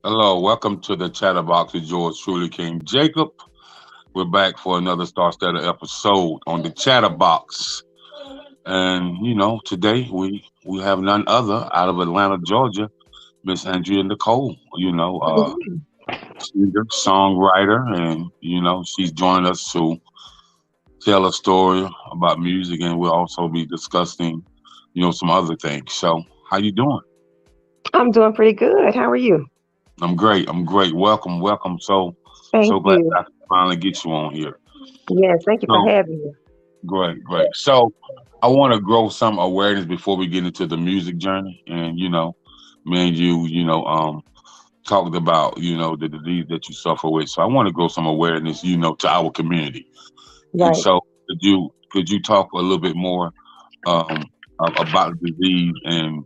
Hello, welcome to the Chatterbox with yours truly, King Jacob. We're back for another Star Stutter episode on the Chatterbox. And, today we have none other out of Atlanta, Georgia, Miss Andrea Nicole, singer, songwriter, and, she's joined us to tell a story about music, and we'll also be discussing, some other things. So, how you doing? I'm doing pretty good. How are you? I'm great. I'm great. Welcome, welcome. So Thank glad you. I could finally get you on here. Yes, thank you for So having me. great, great. So I want to grow some awareness before we get into the music journey. And me and you, talked about the disease that you suffer with. So I want to grow some awareness, to our community. And Right. so could you talk a little bit more um, about the disease and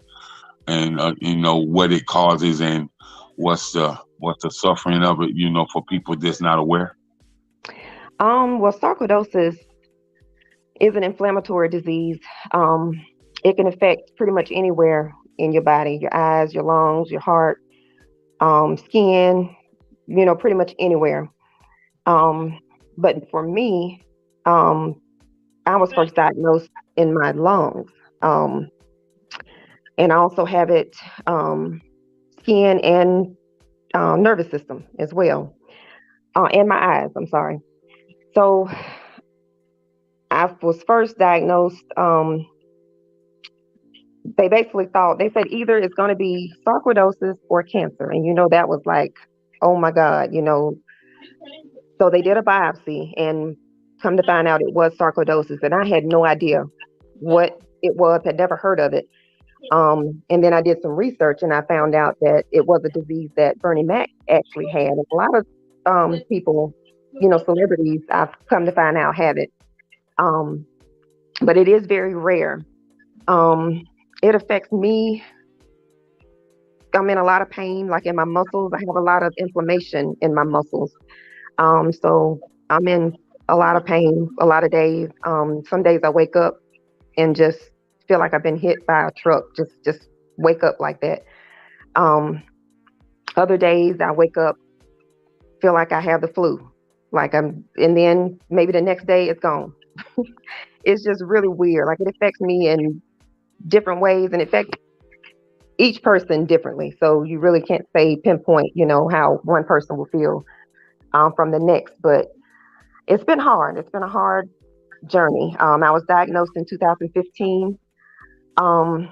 what it causes and what's the suffering of it, for people that's not aware. Well, sarcoidosis is an inflammatory disease. Um, it can affect pretty much anywhere in your body, your eyes, your lungs, your heart, skin, pretty much anywhere. Um, but for me, um, I was first diagnosed in my lungs. Um, and I also have it skin and nervous system as well, and my eyes. I'm sorry. So I was first diagnosed. They basically thought they said either it's going to be sarcoidosis or cancer, and that was like, oh my God. So they did a biopsy, and come to find out it was sarcoidosis, and I had no idea what it was. Had never heard of it. And then I did some research, and I found out that it was a disease that Bernie Mac actually had, and a lot of people, celebrities, I've come to find out have it. Um, but it is very rare. Um, it affects me. I'm in a lot of pain, like in my muscles. I have a lot of inflammation in my muscles. So I'm in a lot of pain a lot of days. Some days I wake up and just feel like I've been hit by a truck. Just wake up like that. Um, Other days I wake up feel like I have the flu, and then maybe the next day it's gone. It's just really weird. Like it affects me in different ways, and it affects each person differently. So you really can't say pinpoint, how one person will feel from the next. But it's been hard. It's been a hard journey. I was diagnosed in 2015, um,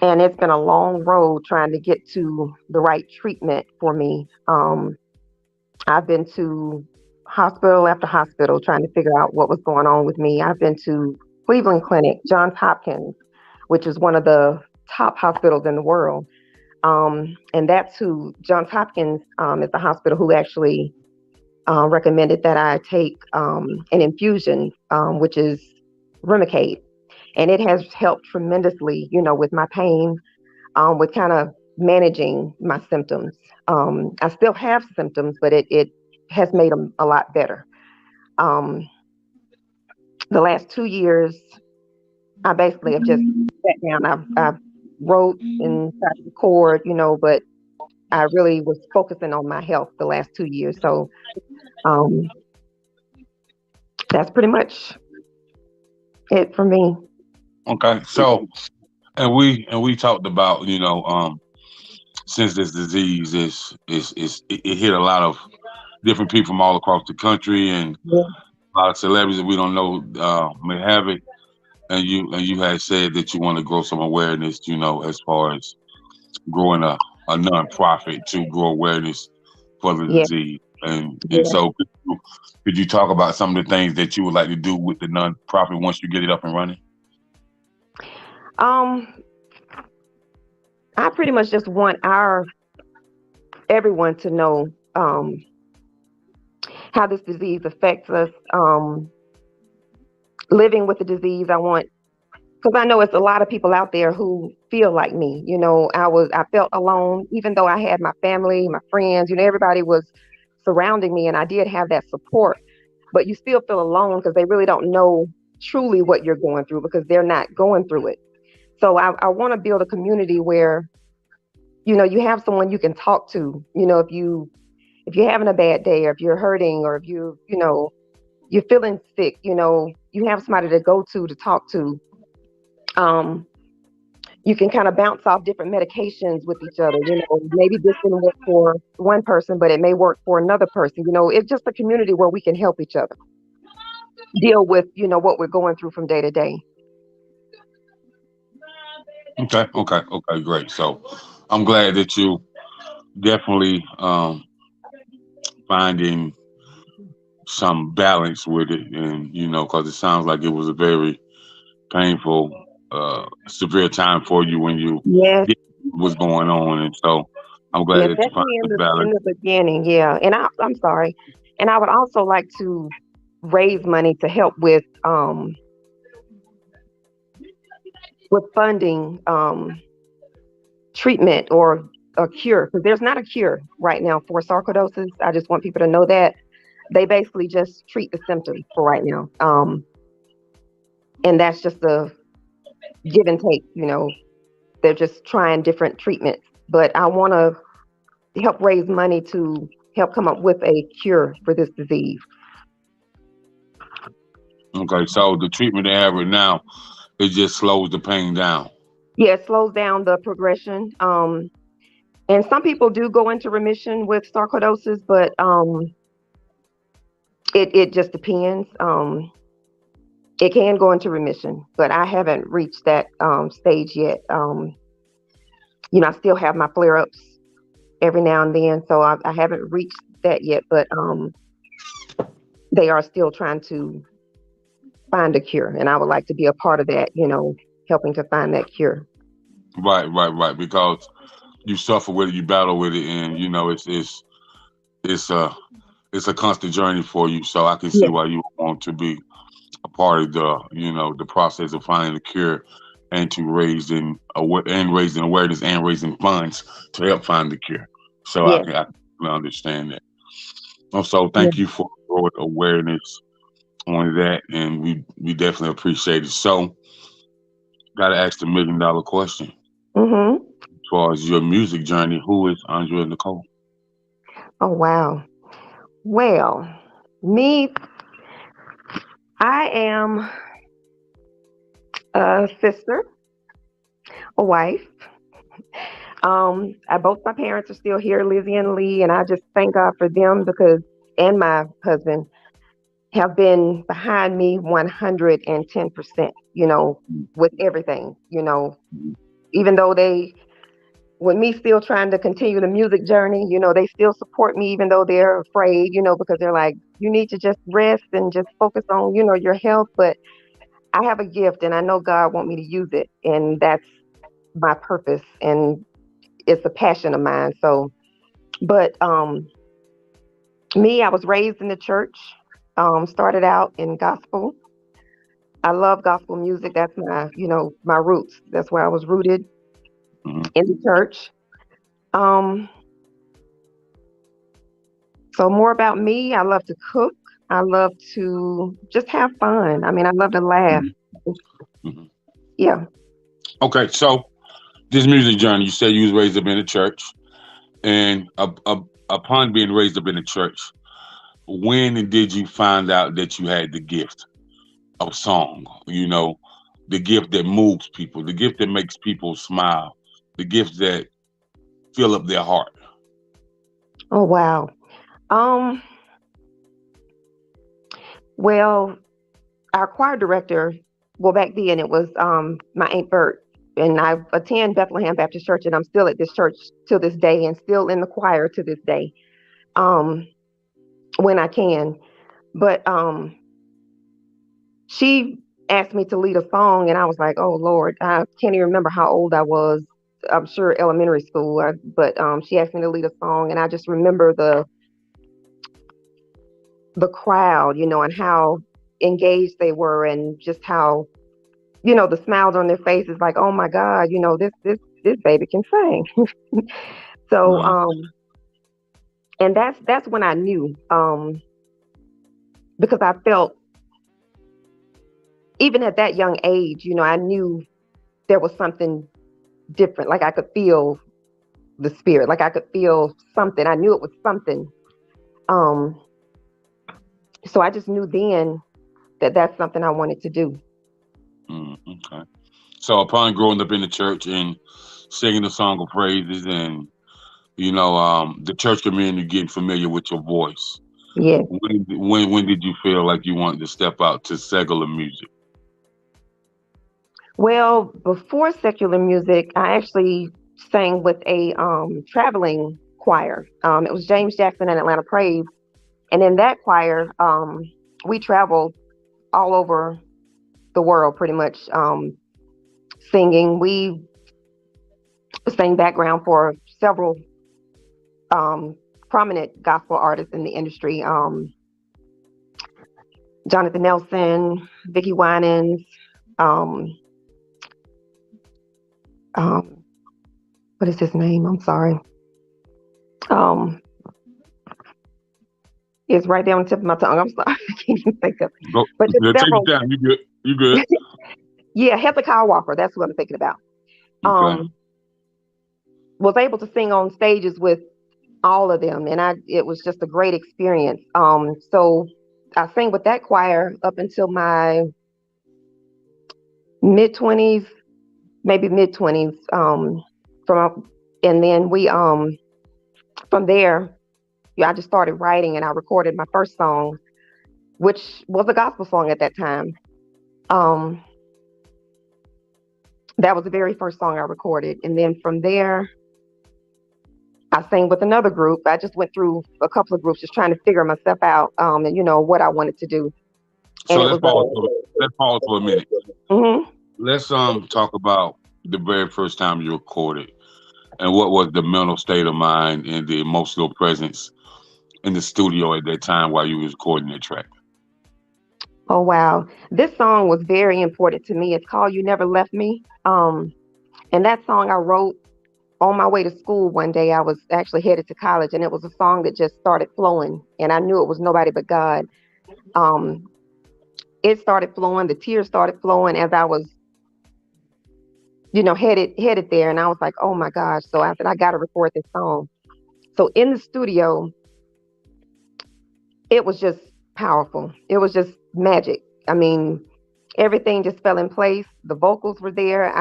and it's been a long road trying to get to the right treatment for me. I've been to hospital after hospital trying to figure out what was going on with me. I've been to Cleveland Clinic, Johns Hopkins, which is one of the top hospitals in the world. And that's who Johns Hopkins is the hospital who actually recommended that I take an infusion, which is Remicade. And it has helped tremendously, with my pain, with kind of managing my symptoms. I still have symptoms, but it has made them a lot better. Um, the last 2 years, I basically have just sat down. I've wrote and tried to record, but I really was focusing on my health the last 2 years. So um, that's pretty much it for me. Okay. So and we talked about since this disease it hit a lot of different people from all across the country and Yeah. a lot of celebrities that we don't know may have it. And you had said that you want to grow some awareness, as far as growing a nonprofit to grow awareness for the Yeah. disease. And Yeah. so could you talk about some of the things that you would like to do with the nonprofit once you get it up and running? Um, I pretty much just want our everyone to know how this disease affects us. Living with the disease, I want because I know it's a lot of people out there who feel like me. I felt alone, even though I had my family, my friends. Everybody was surrounding me, and I did have that support. But you still feel alone because they really don't know truly what you're going through because they're not going through it. So I want to build a community where you have someone you can talk to, if you're having a bad day, or if you're hurting, or if you're feeling sick, you have somebody to go to talk to. Um, you can kind of bounce off different medications with each other. Maybe this didn't work for one person, but it may work for another person. It's just a community where we can help each other deal with, what we're going through from day to day. Okay, great. So I'm glad that you definitely finding some balance with it, and because it sounds like it was a very painful, severe time for you when you Yes, did what was going on, and so I'm glad yeah, that you find especially the in balance. the beginning. Yeah, and I'm sorry, and I would also like to raise money to help with funding treatment or a cure, because there's not a cure right now for sarcoidosis. I just want people to know that they basically just treat the symptoms for right now, and that's just a give and take. They're just trying different treatments, but I want to help raise money to help come up with a cure for this disease. Okay, so the treatment they have right now, it just slows the pain down. Yeah, it slows down the progression. And some people do go into remission with sarcoidosis, but it just depends. It can go into remission, but I haven't reached that stage yet. I still have my flare ups every now and then, so I haven't reached that yet. But they are still trying to find a cure, and I would like to be a part of that. Helping to find that cure. Right. Because you suffer with it, you battle with it, and it's a it's a constant journey for you. So I can see Yeah, why you want to be a part of the process of finding a cure, and to raising awareness and raising funds to help find the cure. So yeah, I can understand that. Also, yeah. thank you for broad awareness on that, and we definitely appreciate it. So, got to ask the $1 million question. Mhm. As far as your music journey, who is Andrea Nicole? Oh wow. Well, me, I am a sister, a wife. Both my parents are still here, Lizzie and Lee, and I just thank God for them because, and my husband have been behind me 110%, with everything, even though with me still trying to continue the music journey, they still support me, even though they're afraid, because they're like, you need to just rest and just focus on, your health. But I have a gift and I know God want me to use it. And that's my purpose. And it's a passion of mine. So, but me, I was raised in the church, started out in gospel. I love gospel music. That's my roots. That's where I was rooted, Hmm. in the church. Um, so more about me. I love to cook. I love to just have fun. I mean, I love to laugh. Hmm. Yeah. Okay, so this music journey, you said you was raised up in a church, and upon being raised up in a church, when did you find out that you had the gift of song? The gift that moves people, the gift that makes people smile, the gift that fill up their heart. Oh wow. Um. Well, our choir director. Well, back then it was my Aunt Bert, and I attend Bethlehem Baptist Church, and I'm still at this church till this day, and still in the choir to this day. Um, when I can, but she asked me to lead a song, and I was like, oh Lord, I can't even remember how old I was. I'm sure elementary school, but she asked me to lead a song, and I just remember the crowd, and how engaged they were, and just how the smiles on their faces, like, oh my God, this baby can sing. So Uh, and that's when I knew, because I felt, even at that young age, I knew there was something different. Like I could feel the spirit. Like I could feel something. I knew it was something. Um, so I just knew then that that's something I wanted to do. Okay. So upon growing up in the church and singing the song of praises and the church community getting familiar with your voice, Yes. when did you feel like you wanted to step out to secular music? Well, before secular music, I actually sang with a traveling choir. It was James Jackson and Atlanta Praise, and in that choir, we traveled all over the world, pretty much singing. We sang background for several um, prominent gospel artists in the industry. Jonathan Nelson, Vicki Winans, um, um, what is his name? I'm sorry. Um, it's right there on the tip of my tongue. I'm sorry, I can't even think of it. Go, But just take several. your time. You good? You good? Yeah, Hezekiah Walker. That's what I'm thinking about. Okay. Was able to sing on stages with all of them, and it was just a great experience. So I sang with that choir up until my mid 20s, maybe mid 20s. From and then we from there, yeah, I just started writing, and I recorded my first song, which was a gospel song at that time. Um, that was the very first song I recorded, and then from there, I sang with another group. I just went through a couple of groups, just trying to figure myself out, and what I wanted to do. So And it was let's pause for a minute. hmm Let's talk about the very first time you recorded and what was the mental state of mind and the emotional presence in the studio at that time while you was recording that track. Oh wow, this song was very important to me. It's called "You Never Left Me," and that song I wrote on my way to school one day. I was actually headed to college, and it was a song that just started flowing, and I knew it was nobody but God. Um, it started flowing, the tears started flowing as I was, headed there, and I was like, oh my gosh. So I said, I got to record this song. So in the studio, it was just powerful. It was just magic. I mean, everything just fell in place. The vocals were there.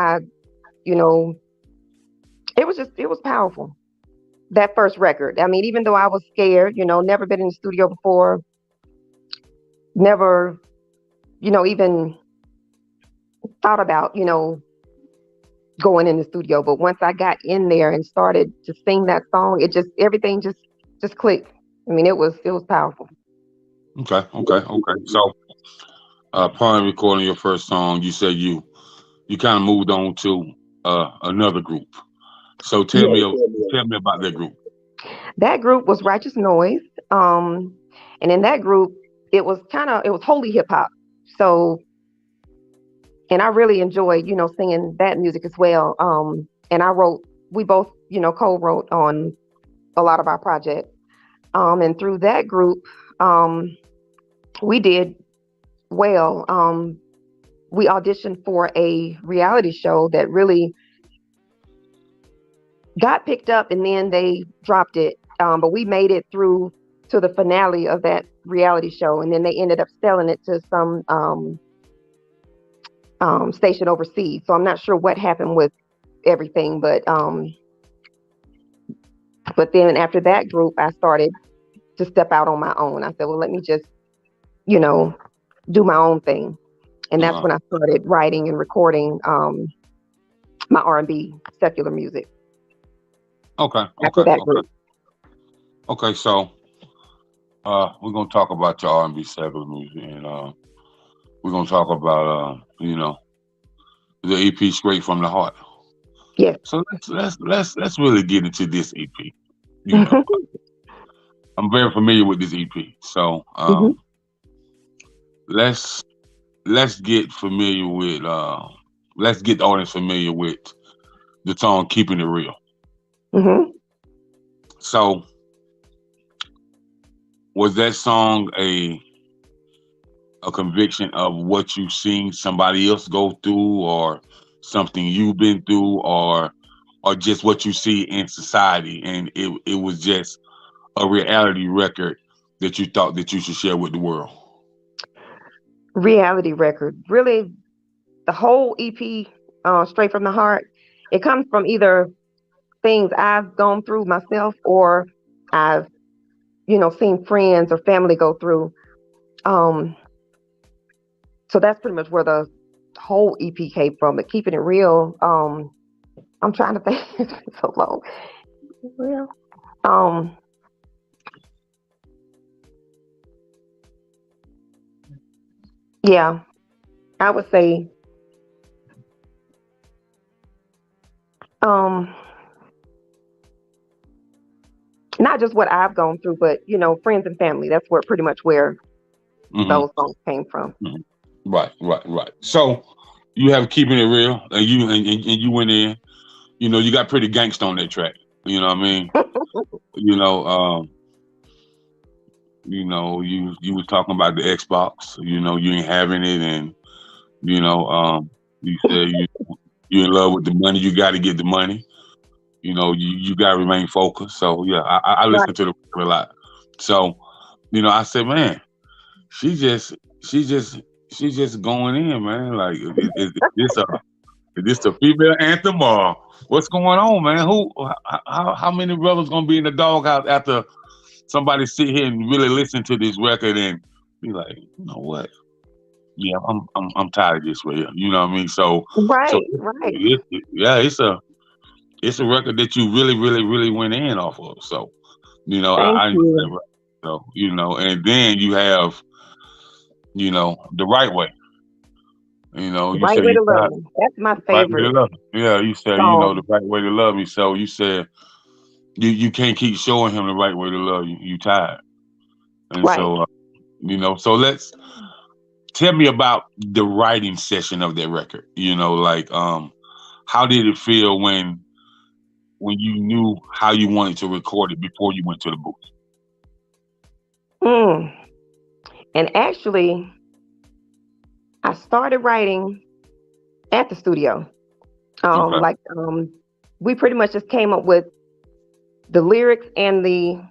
You know, it was powerful. That first record. I mean, even though I was scared, never been in the studio before, never, even thought about, going in the studio. But once I got in there and started to sing that song, everything just clicked. I mean, it was powerful. Okay. So upon recording your first song, you said you kind of moved on to another group. So tell me about that group. That group was Righteous Noise. And in that group, it was holy hip hop. So, and I really enjoyed, singing that music as well. And we both, co-wrote on a lot of our projects. And through that group, um, we did well. We auditioned for a reality show that really got picked up, and then they dropped it. But we made it through to the finale of that reality show, and then they ended up selling it to some station overseas. So I'm not sure what happened with everything, but then after that group, I started to step out on my own. I said, well, let me just, you know, do my own thing, and that's Uh-huh. when I started writing and recording my R&B secular music Okay, after okay, that okay, group. okay. So we're gonna talk about your R&B secular music, and we're gonna talk about the EP straight from the heart. Yes. So let's really get into this EP. You know, I'm very familiar with this EP, so hmm let's let's get familiar with let's get the audience familiar with the song "Keeping It Real." hmm So was that song a conviction of what you've seen somebody else go through, or something you've been through, or or just what you see in society, and it was just a reality record that you thought that you should share with the world? Reality record. Really, the whole EP, Straight from the Heart, it comes from either things I've gone through myself or I've, seen friends or family go through. Um, so that's pretty much where the whole EP came from. But keeping it real, I'm trying to think. It's been so long. Real. Um, yeah, I would say, um, not just what I've gone through, but friends and family. That's where pretty much where Hmm. those songs came from. Right, right, right. So you have keeping it real, and you went in. You got pretty gangsta on that track. You know what I mean? You know, you was talking about the Xbox. You ain't having it, and you know, you said you in love with the money. You got to get the money. You got to remain focused. So yeah, I listen Right. to the record a lot. So I said, man, she just she just she's just going in, man. Like, is this a female anthem, or what's going on, man? How many brothers gonna be in the doghouse after somebody sit here and really listen to this record and be like, you know what? Yeah, I'm tired of this right here. You know what I mean? So Right. Right. yeah, it's a record that you really, really, really went in off of. So Thank I enjoy that you. record. So and then you have the right way. You Right say way you to love tired. me. That's my Right way to favorite love me. Yeah, you said the song. right way to love me. So you said you can't keep showing him the right way to love you. You tired, and Right. so so let's tell me about the writing session of that record. Like how did it feel when you knew how you wanted to record it before you went to the booth? Mm. And actually, I started writing at the studio. Okay. We pretty much just came up with the lyrics and the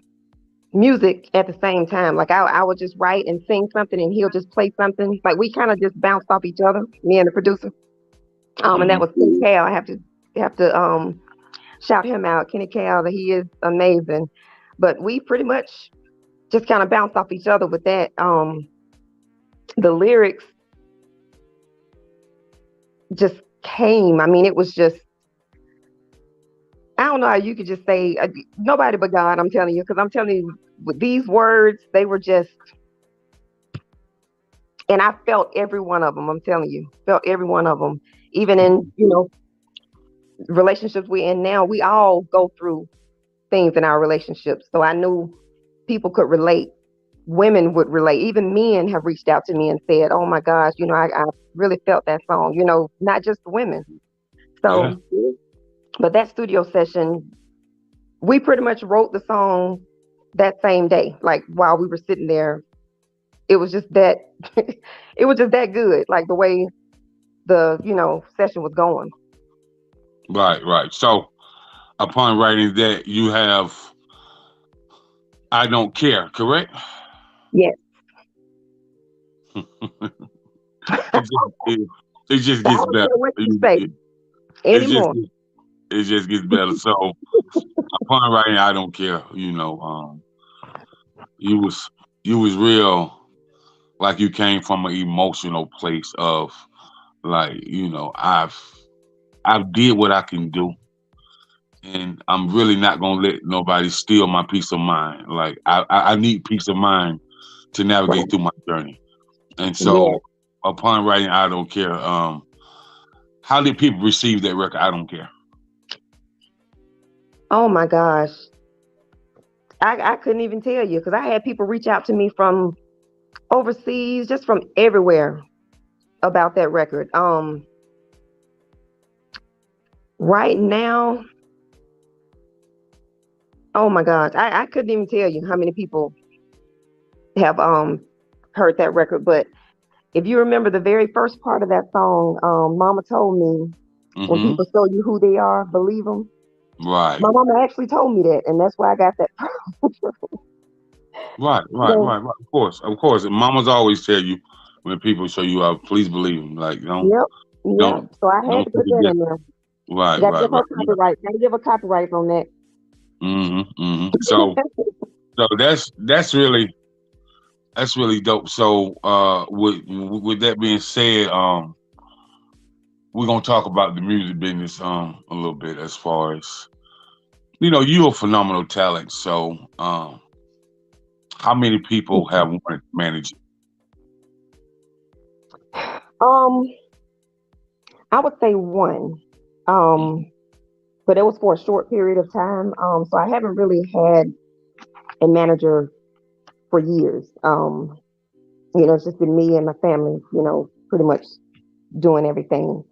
music at the same time. Like I would just write and sing something, and he'll just play something. Like we kind of just bounced off each other, me and the producer. And that Hmm. was Kenny Cal. I have to shout him out, Kenny Cal. That he is amazing. But we pretty much just kind of bounced off each other with that. The lyrics just came. I mean, it was just, I don't know how you could just say nobody but God. I'm telling you, because I'm telling you, with these words, they were just, and I felt every one of them. I'm telling you, felt every one of them. Even in relationships we're in now, we all go through things in our relationships. So I knew people could relate. Women would relate. Even men have reached out to me and said, "Oh my gosh, I really felt that song." Not just the women. Yeah. So, but that studio session, we pretty much wrote the song that same day. Like while we were sitting there, it was just that, it was just that good. Like the way the session was going. Right. Right. So upon writing that, you have I don't care. Correct. Yes. It just it just I gets don't better. care what you say It, it just anymore. it just gets better. So upon writing, I don't care. You was you was real, like you came from an emotional place of like I've did what I can do, and I'm really not gonna let nobody steal my peace of mind. Like I need peace of mind to Right. navigate through my journey. And Yes. so upon writing, I don't care. How did people receive that record? I don't care. Oh my gosh. I couldn't even tell you because I had people reach out to me from overseas, just from everywhere about that record. Right now, oh my gosh, I couldn't even tell you how many people have heard that record. But if you remember the very first part of that song, Mama told me, when Hmm. people show you who they are, believe them. Right. My mama actually told me that, and that's why I got that. Right, right, So, right, right. Of course. And mamas always tell you when people show you out, please believe them. Like yep, yep. don't So I had don't to put second that guess. in there. Right, Got to right, give her right. Yeah. copyright. Got to give her copyright on that. So that's really dope. So with that being said, we're gonna talk about the music business a little bit as far as you're a phenomenal talent. So how many people have wanted to manage it? Um, I would say one. Um, but it was for a short period of time. So I haven't really had a manager for years. It's just been me and my family, pretty much doing everything.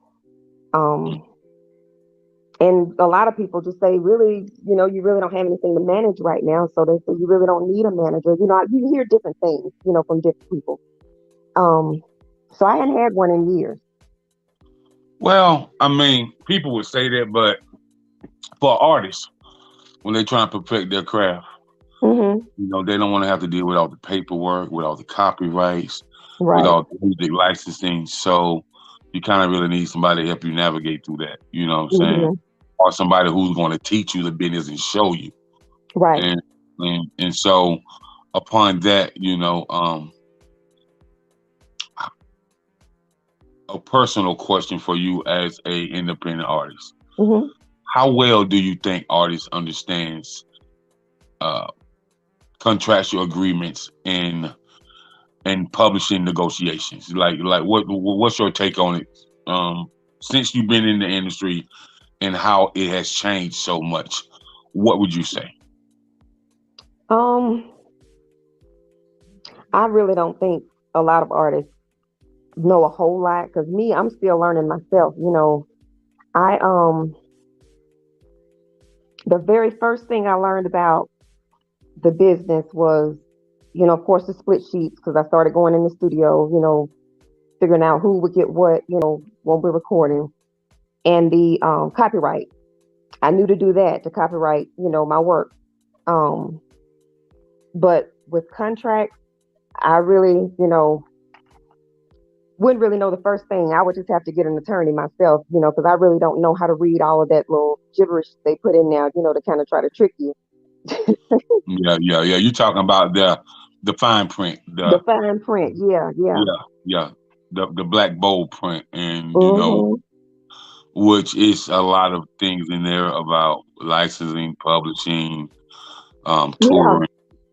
Um, and a lot of people just say, really, you really don't have anything to manage right now. So they say you really don't need a manager. You hear different things, from different people. Um, so I hadn't had one in years. Well, I mean, people would say that, but for artists, when they try to perfect their craft, Hmm. they don't want to have to deal with all the paperwork, with all the copyrights, with Right. all the music licensing. So you kind of really need somebody to help you navigate through that. You know what I'm saying? Hmm. Or somebody who's going to teach you the business and show you. Right. And so upon that, a personal question for you as a independent artist. Hmm. How well do you think artists understands uh, contractual agreements and publishing negotiations? Like what's your take on it? Since you've been in the industry and how it has changed so much, what would you say? Um, I really don't think a lot of artists know a whole lot because me, I'm still learning myself. I the very first thing I learned about the business was, of course, the split sheets because I started going in the studio, figuring out who would get what, when we're recording, and the copyright. I knew to do that to copyright, my work. Um, but with contracts, I really, wouldn't really know the first thing. I would just have to get an attorney myself, because I really don't know how to read all of that little gibberish they put in there, to kind of try to trick you. Yeah, yeah, yeah. You're talking about the fine print, The fine print, yeah, yeah. yeah, yeah, the black bold print, and Hmm. which is a lot of things in there about licensing, publishing, Yeah, touring, and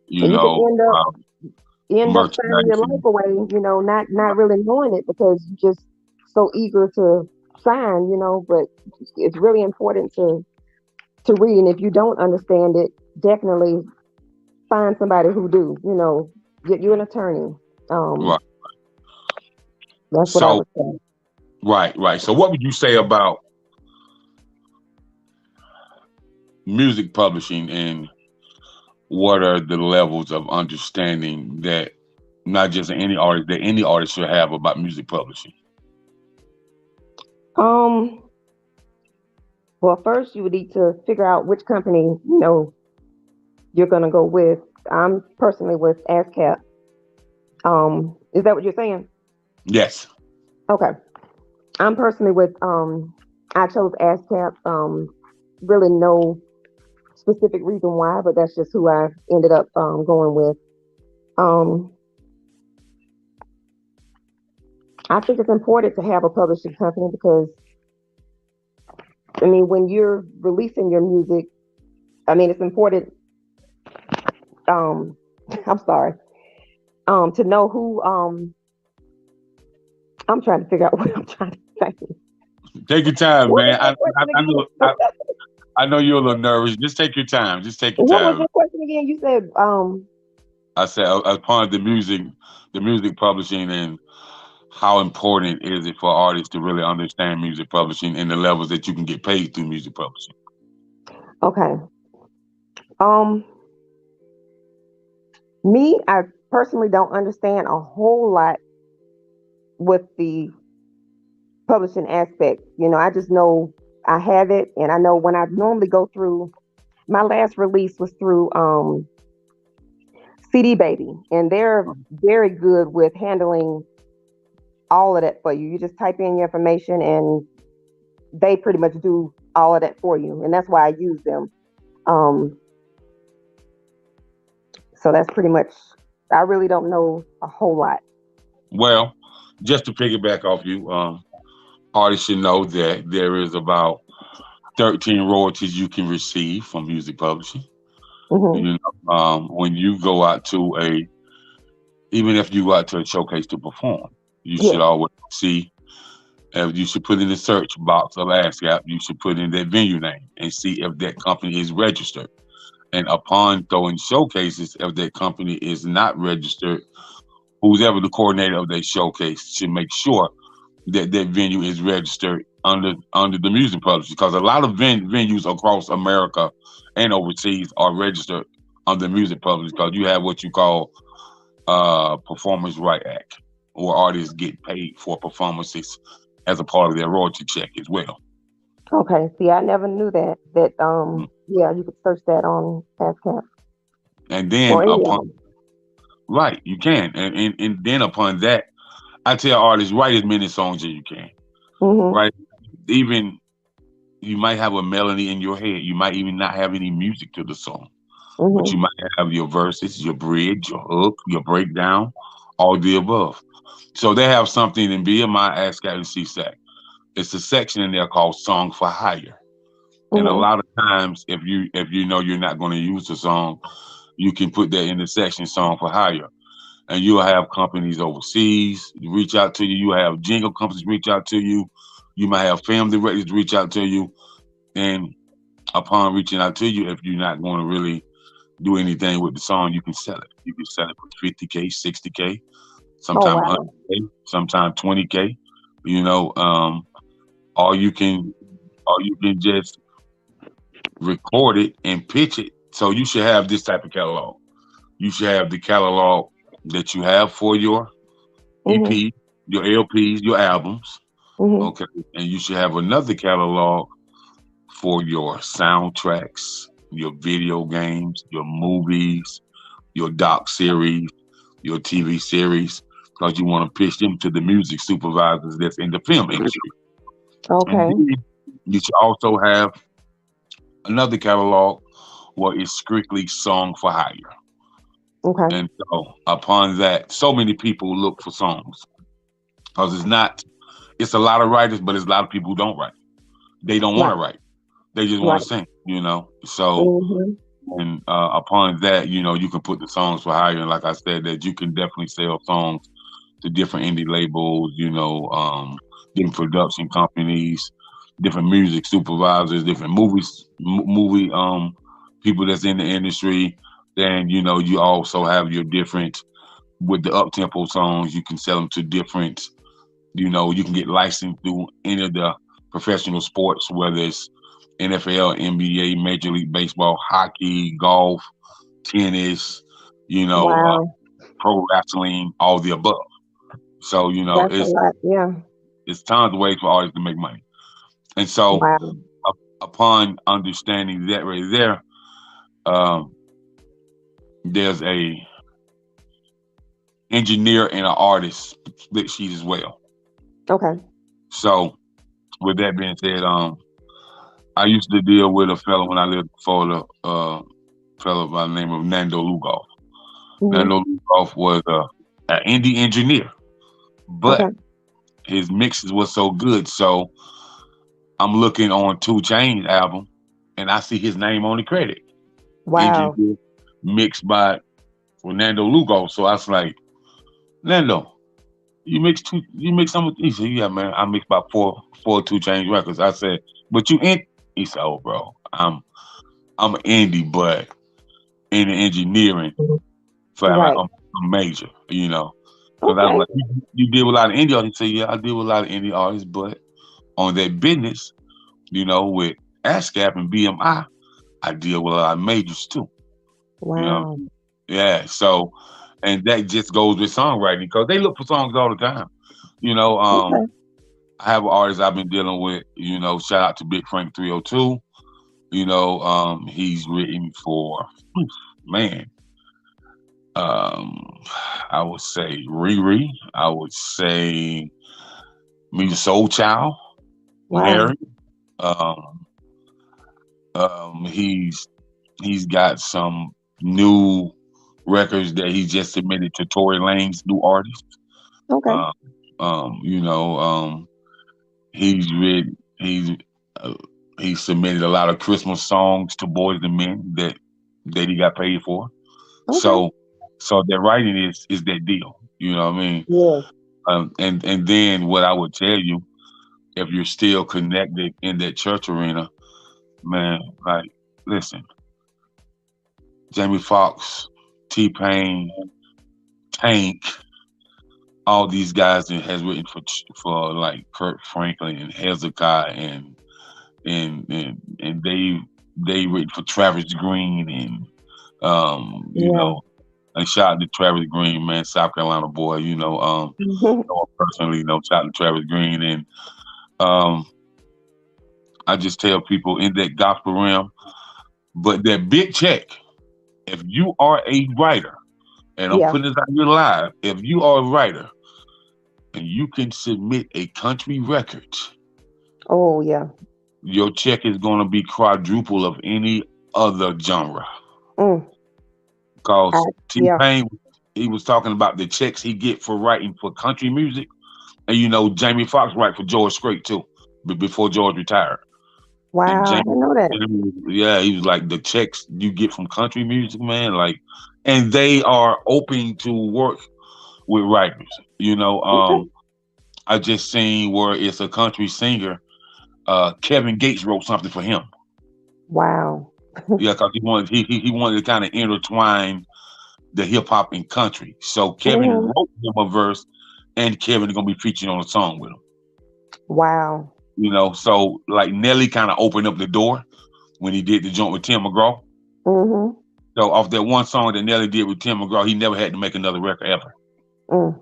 you can end up signing your life merchandising. away, not really knowing it because you're just so eager to sign, but it's really important to read. And if you don't understand it, definitely find somebody who do. Get you an attorney. Um, Right. that's what I So, would say. right, right. So, what would you say about music publishing and what are the levels of understanding that not just any artist, that any artist should have about music publishing? Um, well, first you would need to figure out which company you're gonna go with. I'm personally with ASCAP. Is that what you're saying? Yes. Okay. I'm personally with I chose ASCAP. Really no specific reason why, but that's just who I ended up going with. Um, I think it's important to have a publishing company because I mean when you're releasing your music, I mean it's important. Um, I'm sorry. To know who I'm trying to figure out what I'm trying to say. Take your time, What was man. your question I know again? I know you're a little nervous. Just take your time. Just take your What was time. your question again? You said I said upon the music publishing, and how important is it for artists to really understand music publishing and the levels that you can get paid through music publishing? okay. Um, Me, I personally don't understand a whole lot with the publishing aspect. I just know I have it, and I know when I normally go through, my last release was through CD Baby, and they're very good with handling all of that for you. You just type in your information, and they pretty much do all of that for you, and that's why I use them. Um, so that's pretty much. I really don't know a whole lot. Well, just to piggyback off you, artists should know that there is about 13 royalties you can receive from music publishing. Hmm. You know, when you go out to even if you go out to a showcase to perform, you should Yeah. always see. You should put in the search box of ASCAP. You should put in that venue name and see if that company is registered. And upon throwing showcases, if that company is not registered, who's ever the coordinator of that showcase should make sure that that venue is registered under the music publisher, because a lot of venues across America and overseas are registered under music publisher, because you have what you call Performance Right Act, where artists get paid for performances as a part of their royalty check as well. Okay. See, I never knew that. Yeah, you could search that on ASCAP And then or any of upon them. right, you can, and then upon that, I tell artists, write as many songs as you can. Mhm. Right, even you might have a melody in your head. You might even not have any music to the song, but you Mhm. might have your verses, your bridge, your hook, your breakdown, all the above. So they have something in BMI, ASCAP, and CSAC. It's a section in there called Song for Hire. And a Mhm. lot of times, if you know you're not going to use the song, you can put that in the section Song for Hire. And you'll have companies overseas reach out to you. You have jingle companies reach out to you. You might have film directors reach out to you. And upon reaching out to you, if you're not going to really do anything with the song, you can sell it. You can sell it for 50K, 60K, Oh sometimes wow. 100K, sometimes 20K. You know, or you can just record it and pitch it. So you should have this type of catalog. You should have the catalog that you have for your Mhm. EP, your LPs, your albums. Mhm. Okay. And you should have another catalog for your soundtracks, your video games, your movies, your doc series, your TV series, because you want to pitch them to the music supervisors that's in the film industry. And Okay. then you should also have another catalog where it's strictly song for hire. Okay. And so upon that, so many people look for songs, because it's a lot of writers, but it's a lot of people who don't write. They don't want to Right. write. They just want Right. to sing. So, Mhm. and upon that, you can put the songs for hire. And like I said, that you can definitely sell songs to different indie labels, different production companies, different music supervisors, different movie people that's in the industry. Then you also have your different with the up tempo songs. You can sell them to different. You can get licensed through any of the professional sports, whether it's NFL, NBA, Major League Baseball, hockey, golf, tennis, you know, uh, Wow. pro wrestling, all the above. So That's a lot. Yeah. it's tons of ways for artists to make money. And so Wow. upon understanding that right there, um, there's a engineer and an artist split sheet as well. Okay. So with that being said, I used to deal with a fellow when I lived for the fellow by the name of Nando Lugoff. Mhm. Nando Lugoff was an indie engineer, but Okay. his mixes was so good. So I'm looking on 2 Chainz album, and I see his name on the credit, Wow. engineer mixed by Fernando Lugo. So I was like, Nando, you mix some of these? He said, yeah, man, I mixed about four 2 Chainz records. I said, but you in? He said, oh, bro, I'm an indie, but in the engineering Mhm. for like Right. I'm major, Because I was Okay. like, you deal with a lot of indie artists. He said, yeah, I deal with a lot of indie artists, but on that business, with ASCAP and BMI, I deal with a lot of majors too. You know, Wow. yeah. So, and that just goes with songwriting, because they look for songs all the time. You know, Okay. I have artists I've been dealing with. Shout out to Big Frank 302. He's written for man. Um, I would say Riri. I would say Me the Soul Child, Wow. Mary. Um, he's got some new records that he just submitted to Tory Lanez, new artist. Okay. Um, um, you know, um, he's read he's uh, he submitted a lot of Christmas songs to Boys and Men that he got paid for. Okay. So that writing is that deal. You know what I mean? Yes. And then what I would tell you, if you're still connected in that church arena, man, like listen, Jamie Foxx, T Pain, Tank, all these guys that has written for like Kurt Franklin and Hezekiah and they written for Travis Green and Yeah. and shout out to Travis Green, man, South Carolina boy, know him personally, shout out to Travis Green and um I just tell people in that gospel realm, but that big check, if you are a writer, and I'm Yeah. putting this out here live, if you are a writer and you can submit a country record, Oh, yeah. your check is going to be quadruple of any other genre. Mm. I, Because T yeah. Pain, he was talking about the checks he get for writing for country music, and Jamie Foxx write for George Strait too, before George retired. And Wow. I Jamie, didn't know that. yeah, he was like the checks you get from country music, man, like, and they are open to work with writers. Okay. I just seen where it's a country singer. Kevin Gates wrote something for him. Wow. Yeah, because he wanted to kind of intertwine the hip hop and country. So Kevin Hmm. wrote him a verse, and Kevin is gonna be featured on a song with him. Wow. So like Nelly kind of opened up the door when he did the joint with Tim McGraw. Hmm. So off that one song that Nelly did with Tim McGraw, he never had to make another record ever. Mm.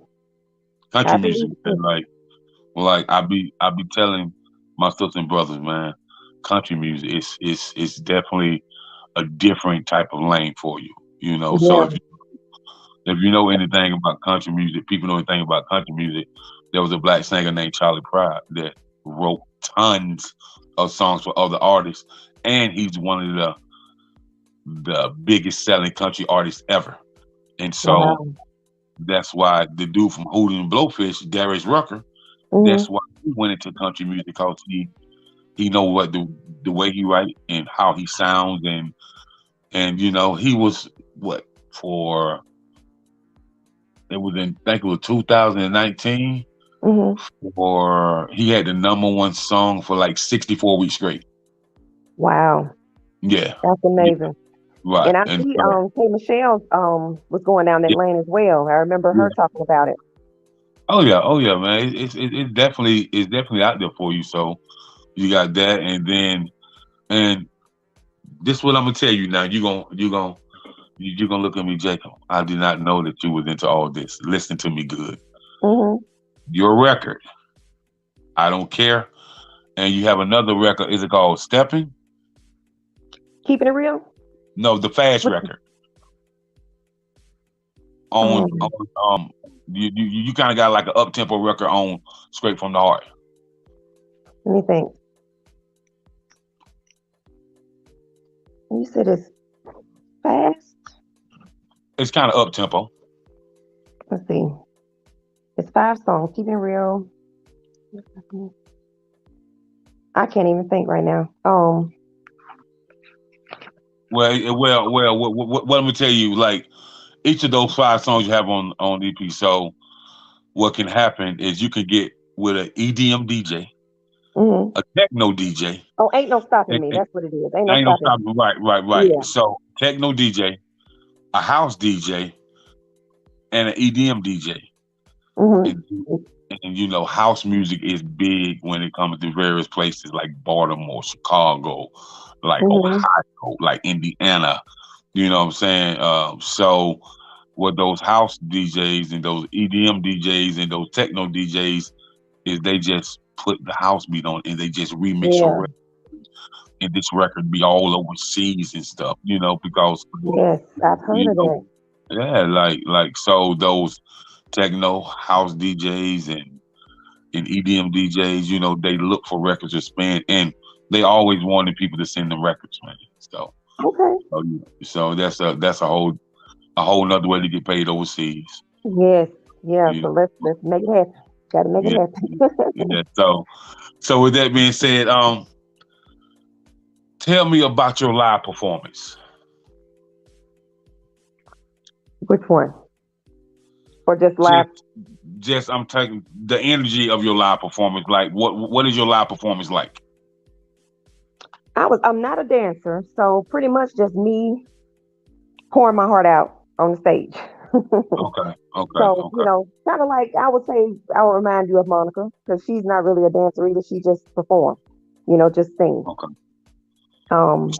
I Country music, believe man, it. like I be telling my sisters and brothers, man, country music is definitely a different type of lane for you. So Yeah. if you know anything about country music, people know anything about country music. There was a black singer named Charlie Pride that wrote tons of songs for other artists, and he's one of the biggest selling country artists ever. And so Wow. that's why the dude from Hootie and Blowfish, Darius Rucker, Hmm. that's why he went into country music because he know what the way he write and how he sounds and he was what for it was in I think it was 2019 Hmm. or he had the number one song for like 64 weeks straight. Wow. Yeah, That's yeah, amazing. right. And I And see so K Michelle was going down that yeah, lane as well. I remember her yeah. talking about it. Oh yeah, man. It's definitely out there for you. So you got that, and this is what I'm gonna tell you now. You're gonna look at me, Jacob. I did not know that you was into all this. Listen to me good. Hmm. Your record, I don't care. And you have another record. Is it called Stepping? Keeping it real. No, the Fast What? record. On Um, you kind of got like an up tempo record on Straight from the Heart. Let me think. You said it's fast. It's kind of up tempo. Let's see. It's 5 songs. Keeping it real. I can't even think right now. Well. Let me tell you. Like each of those five songs you have on EP. So what can happen is you can get with an EDM DJ, Hmm. a techno DJ, Oh, ain't no stopping and, me. and That's what it is. Ain't no ain't no stopping. stopping. Right. Yeah. So techno DJ, a house DJ, and an EDM DJ. Hmm. And, and house music is big when it comes to various places like Baltimore, Chicago, like Hmm. Ohio, like Indiana. You know what I'm saying? So what those house DJs and those EDM DJs and those techno DJs is they just put the house beat on and they just remix your Yeah. record, and this record be all overseas and stuff, because Yes. I've heard you of know, that. yeah, like so those techno house DJs and EDM DJs, they look for records to spin, and they always wanted people to send them records, man. So, Okay. so that's a whole nother way to get paid overseas. Yes. Yeah. You So know, let's make it happen. Got to make it yeah, happen. yeah. So with that being said, tell me about your live performance. Which one? Or just live? Just, just I'm taking the energy of your live performance. Like, what is your live performance like? I'm not a dancer, so pretty much just me pouring my heart out on the stage. Okay, okay, So, okay, kind of like I would say, I would remind you of Monica because she's not really a dancer either. She just performs, just sings. okay. Um,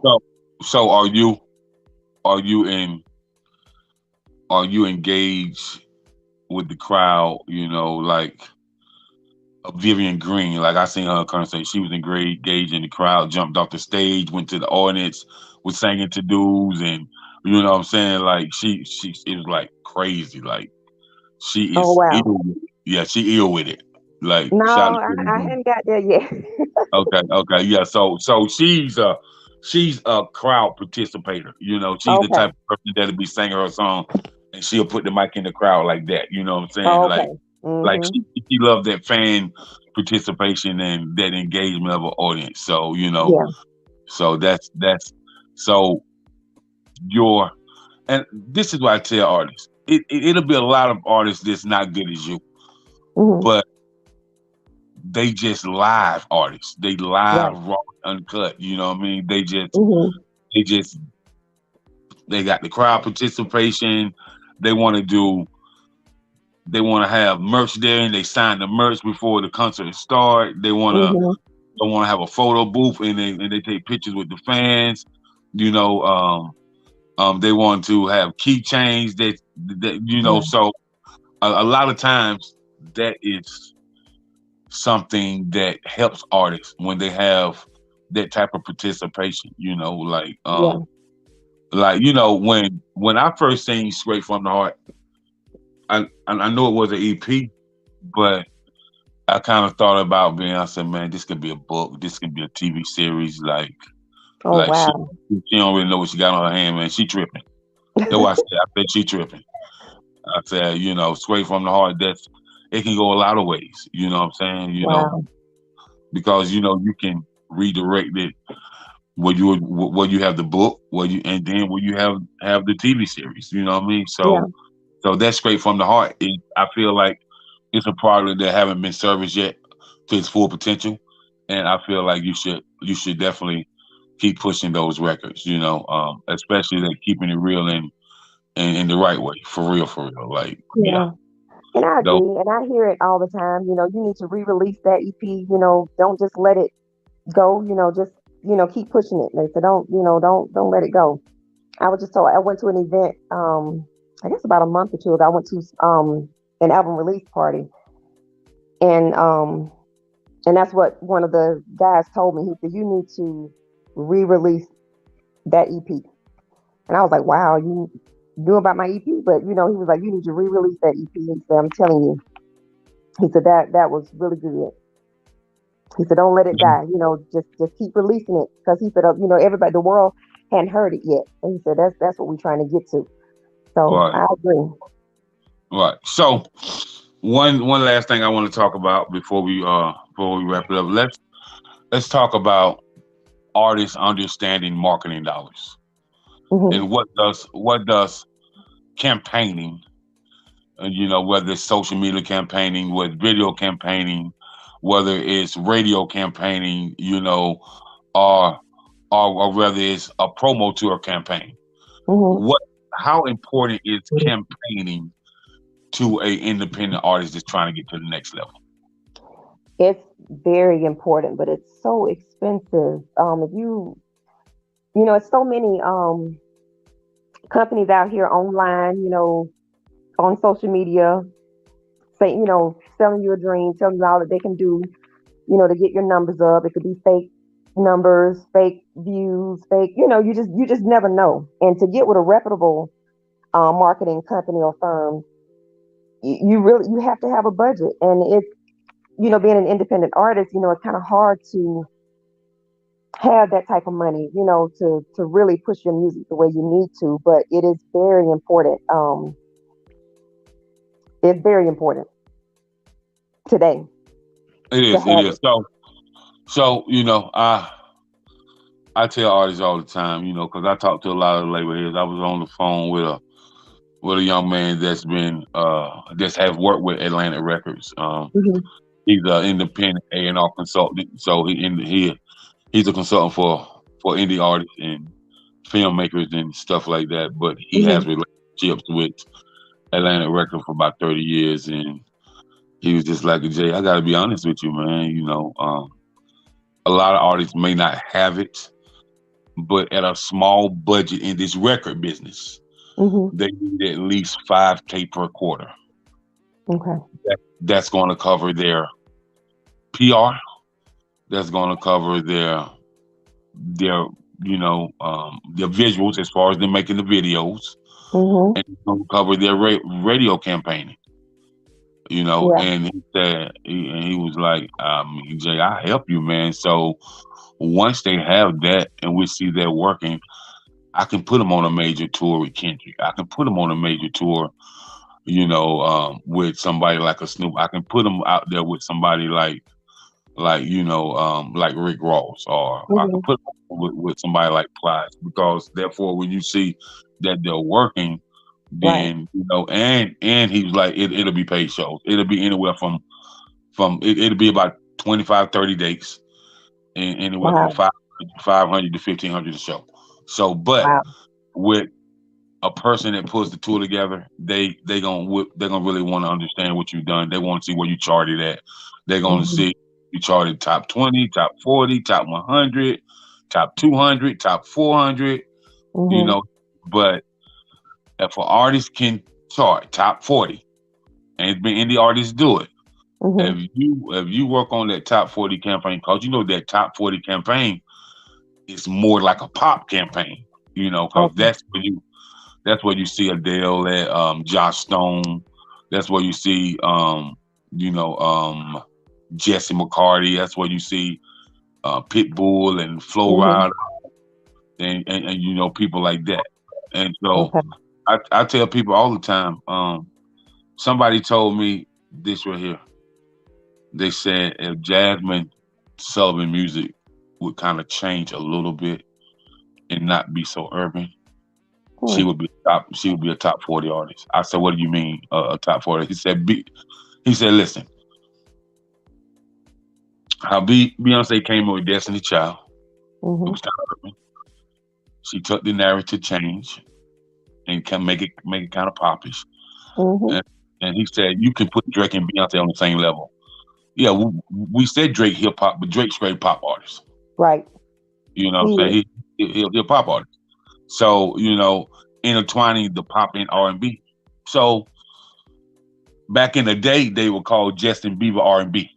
So are you in are you engaged with the crowd? Like Vivian Green, like I seen her concert. She was engaged in the crowd, jumped off the stage, went to the audience, was singing to dudes, and you know what I'm saying. Like she it was like crazy. Like she oh is wow. ill. Yeah, she ill with it. Like No, shout out to I Vivian. hadn't got there yet. Okay, okay, yeah. So she's a crowd participator. She's the Okay. type of person that'll be singing her song, and she'll put the mic in the crowd like that. You know what I'm saying? Like Okay. like Mhm. she loved that fan participation and that engagement of an audience. So Yeah. so that's so your and this is what I tell artists. It'll be a lot of artists that's not good as you, Mhm. but they just live artists. They live Right. raw, uncut. You know what I mean? Mhm. They just they got the crowd participation. They want to do. They want to have merch there, and they sign the merch before the concert start. Mhm. They want to have a photo booth, and they take pictures with the fans. You know, they want to have keychains Yeah. So a lot of times that is something that helps artists when they have that type of participation. Yeah. When I first seen Straight from the Heart, I know it was an EP, but I kind of thought about being. I said, man, this could be a book. This could be a TV series. Oh Like wow. she don't really know what she got on her hand, man. She tripping. That's why I said she tripping. I said, Straight from the Heart. It can go a lot of ways. You know what I'm saying? Wow. Because you can redirect it where you have the book, and then where you have the TV series. You know what I mean? Yeah. So that's Straight from the Heart. I feel like it's a product that haven't been serviced yet to its full potential, and I feel like you should definitely keep pushing those records. Especially like keeping it real and in the right way, for real. Like, yeah, Yeah. And I though. agree, and I hear it all the time. You need to re-release that EP. Don't just let it go. Just keep pushing it. They said, don't let it go. I was just told I went to an event. I guess about a month or two ago. I went to an album release party, and that's what one of the guys told me. He said, you need to re-release that EP, and I was like, wow, you knew about my EP, but he was like, you need to re-release that EP. He said, I'm telling you. He said that was really good. He said, "Don't let it die. Just keep releasing it." Because he said, everybody, the world hadn't heard it yet, and he said that's what we're trying to get to. So Right, I agree. right. So one last thing I want to talk about before we wrap it up. Let's talk about artists understanding marketing dollars Hmm. and what does campaigning, whether it's social media campaigning, whether it's video campaigning, whether it's radio campaigning, or or whether it's a promo tour campaign. Hmm. What How important is campaigning to a independent artist that's trying to get to the next level? It's very important, but it's so expensive. If it's so many companies out here online, on social media, say, selling you a dream, telling you all that they can do. to get your numbers up. It could be fake numbers, fake views, fake, you just never know. And to get with a reputable marketing company or firm, you have to have a budget. And it's, being an independent artist, it's kind of hard to have that type of money, to really push your music the way you need to. But it is very important. It's very important today It to is. It have is. it. So I tell artists all the time, because I talk to a lot of label heads. I was on the phone with a young man that's been that's have worked with Atlantic Records. Hmm. He's an independent A&R consultant, so he's a consultant for indie artists and filmmakers and stuff like that. But he has Hmm. relationships with Atlantic Records for about 30 years, and he was just like, Jay, I got to be honest with you, man. A lot of artists may not have it, but at a small budget in this record business, Hmm. they need at least 5K per quarter. Okay. That's going to cover their PR. That's going to cover their their visuals as far as them making the videos, Hmm. and it's going to cover their radio campaigning. Yeah. And he was like, Jay, I help you, man. So once they have that and we see that working, I can put them on a major tour with Kendrick. I can put them on a major tour, with somebody like a Snoop. I can put them out there with somebody like Rick Ross, or I can Hmm. put them with somebody like Plies, because therefore when you see that they're working, Right. then and he was like, it'll be paid shows. It'll be anywhere it'll be about 25, 30 days, and anywhere from Wow. 500 to 1,500 a show. So, but Wow. with a person that puts the tour together, they're gonna really want to understand what you've done. They want to see where you charted at. They're gonna Hmm. see you charted top 20, top 40, top 100, top 200, top 400. You Hmm. know, but if an artist can chart top 40, and it's been indie artists do it. Hmm. If you work on that top 40 campaign, because that top 40 campaign is more like a pop campaign. Because Okay. that's where you see Adele at, Josh Stone. That's where you see you know Jesse McCarty. That's where you see Pitbull and Flo Hmm. Rida, and people like that. And so Okay. I tell people all the time. Somebody told me this right here. They said if Jasmine Sullivan music would kind of change a little bit and not be so urban, Hmm. she would be a top 40 artist. I said, what do you mean a top 40? He said, listen, how Beyonce came with Destiny Child, it Hmm. was kind of urban. She took the narrative change and can make it kind of popish. Hmm. And, and he said, you can put Drake and Beyonce on the same level. Yeah, we said Drake hip hop, but Drake's straight pop artist. Right. You know what I'm He is. saying? He a pop artist. So, intertwining the pop and R&B. So back in the day, they would call Justin Bieber R&B.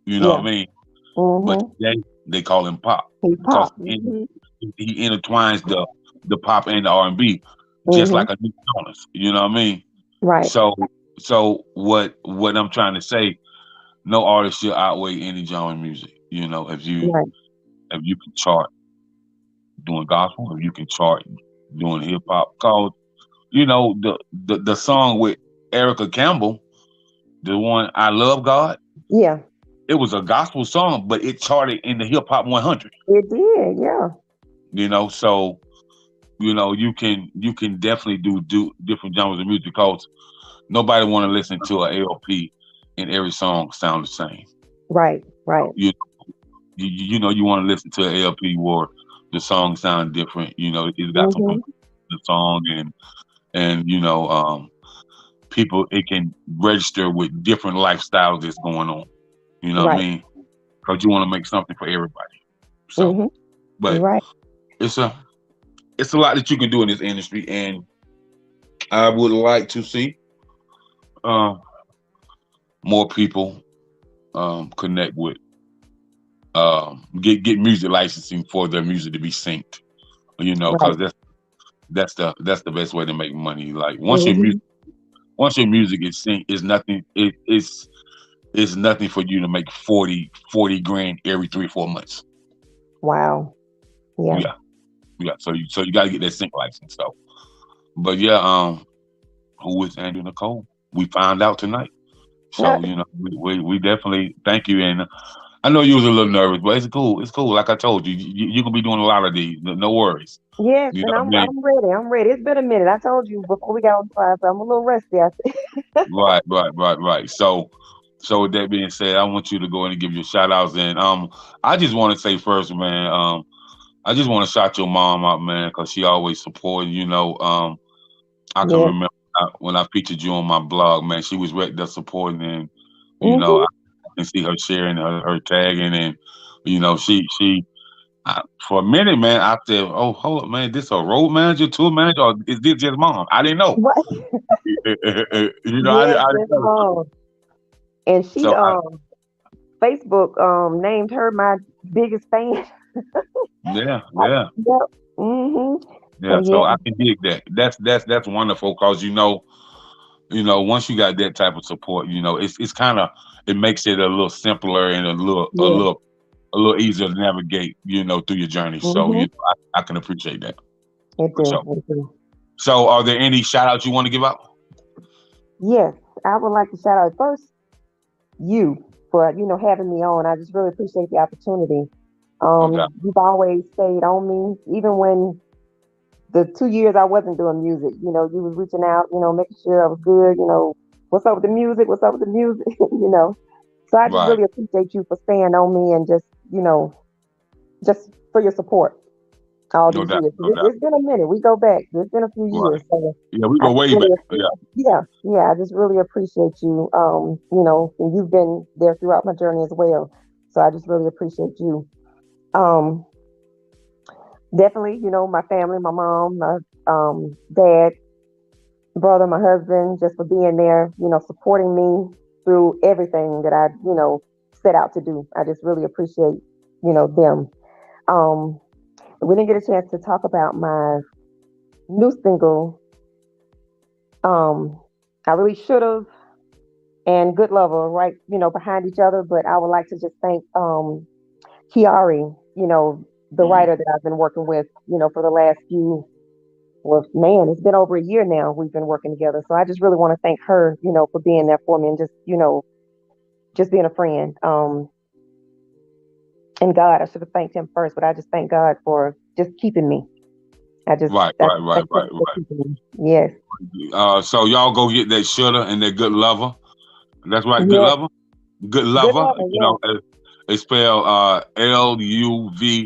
You know what Yeah. I mean? But Hmm. today they call him pop He because pop. Hmm. he intertwines the pop and the R&B just Hmm. like a New Jonas. You know what I mean? Right. So what I'm trying to say, no artist should outweigh any genre of music. Right. If you can chart doing gospel, if you can chart doing hip hop, cause the song with Erica Campbell, the one I Love God, Yeah. it was a gospel song, but it charted in the hip hop 100. It did. Yeah. So you can definitely do different genres of music, because nobody want to listen to a LP and every song sound the same. Right. Right. You want to listen to an LP where the song sound different. It's got some Hmm. the song, and people, it can register with different lifestyles that's going on. You know what I Right. mean? Because you want to make something for everybody. So, Hmm. but Right. it's a it's a lot that you can do in this industry, and I would like to see uh, more people connect with get music licensing for their music to be synced. You know, Right. because that's the best way to make money. Like Hmm. once your music is synced, it's nothing. It's nothing for you to make 40 grand every 3 or 4 months. Wow. Yeah. Yeah, yeah. So you got to get that sync license. So, but yeah, who is Andrea Nicole? We found out tonight. So we definitely thank you, and I know you was a little nervous, but it's cool. It's cool. Like I told you, you can be doing a lot of these. No worries. Yes, You know and what I mean? I'm ready. I'm ready. It's been a minute. I told you before we got on the fire, so I'm a little rusty. Right, right, right, right. So with that being said, I want you to go in and give your shout outs. And I just want to say first, man, I just want to shout your mom out, man, because she always supported. I can Yes. remember when I featured you on my blog, man. She was right there supporting, and I Hmm. can see her sharing, her tagging, and she. For a minute, man, I said, "Oh, hold up, man, this a road manager, tour manager, or is this just mom?" I didn't know. What? I Yes, didn't that's know. mom. And she So Facebook named her my biggest fan. yeah, yeah. Yep. Hmm. So Yeah, so yeah, I can dig that. That's wonderful because once you got that type of support, it's kind of it makes it a little simpler and yeah. a little easier to navigate, through your journey. So Hmm. I can appreciate that It for do. sure. It do. So are there any shout outs you want to give out? Yes, I would like to shout out first you for having me on. I just really appreciate the opportunity. Okay, You've always stayed on me, even when the 2 years I wasn't doing music. You was reaching out, making sure I was good. What's up with the music? What's up with the music? So I just right, really appreciate you for staying on me and just for your support all no these doubt, years. no doubt. It's been a minute. We go back. It's been a few Right, years. So yeah, we I go just way back. really, Yeah, yeah, yeah. I just really appreciate you. And you've been there throughout my journey as well. So I just really appreciate you. Um, Definitely, my family, my mom, my dad, brother, my husband, just for being there, supporting me through everything that I, set out to do. I just really appreciate, them. Um, we didn't get a chance to talk about my new single. Um, I really should have, and Good Lover, right, behind each other. But I would like to just thank Kiari, the mhm. writer that I've been working with, for the last few. Well, man, it's been over a year now we've been working together. So I just really want to thank her, for being there for me and just being a friend. And God, I should have thanked him first, but I just thank God for just keeping me. Right, I right, just right, thank right, him for right. keeping me. Yes. So y'all go get that shoulda and that good lover. That's right, good Yes. lover. Good Good lover. lover. Yes. It's spelled Luvah,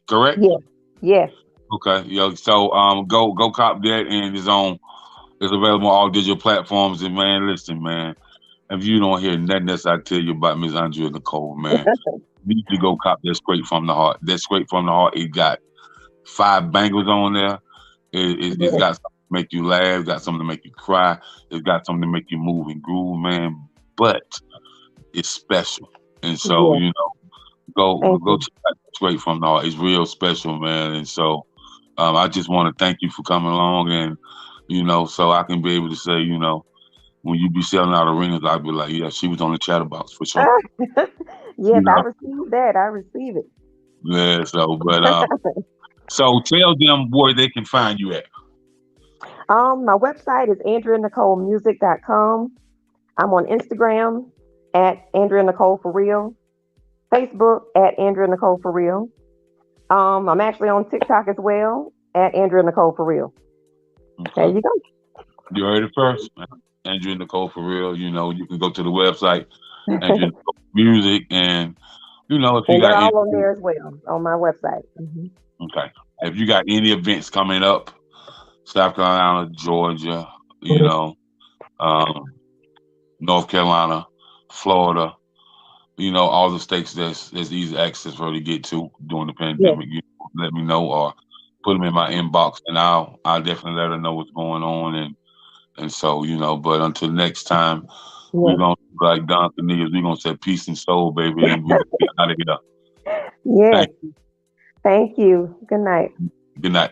correct? Yes. Yes. Okay, yo. So go cop that and it's available on all digital platforms. And man, listen, man, if you don't hear nothing else I tell you about Miss Andrea Nicole, man, you need to go cop that straight from the heart. That straight from the heart. It got 5 bangles on there. It's Yes. got something to make you laugh, got something to make you cry, it's got something to make you move and groove, man. But it's special. And so, Yes. Thank go you. check out straight from the heart. It's real special, man. And so I just want to thank you for coming along and so I can be able to say, when you be selling out arenas, I'll be like, yeah, she was on the chatterbox for sure. Yes, You I know? received that. I receive it. Yeah, so tell them where they can find you at. My website is AndreaNicoleMusic.com. I'm on Instagram at Andrea Nicole for real. Facebook at Andrea Nicole for real. I'm actually on TikTok as well at Andrea Nicole for real. There Okay. you go. You heard it first, man. Andrea Nicole for real. You can go to the website, Andrea Nicole Music, and if you And they're got any, all on there as well on my website. Hmm. okay, if you got any events coming up, South Carolina, Georgia, you know, um, North Carolina, Florida, all the states that's easy access for her to get to during the Yes. pandemic. Let me know or put them in my inbox, and I'll definitely let her know what's going on, and so but until next time. We're Yes. gonna like Don Cornelius, we're gonna say peace and soul, baby, and we're gonna get out of here. Yes. Thank you. Thank you. Good night. Good night.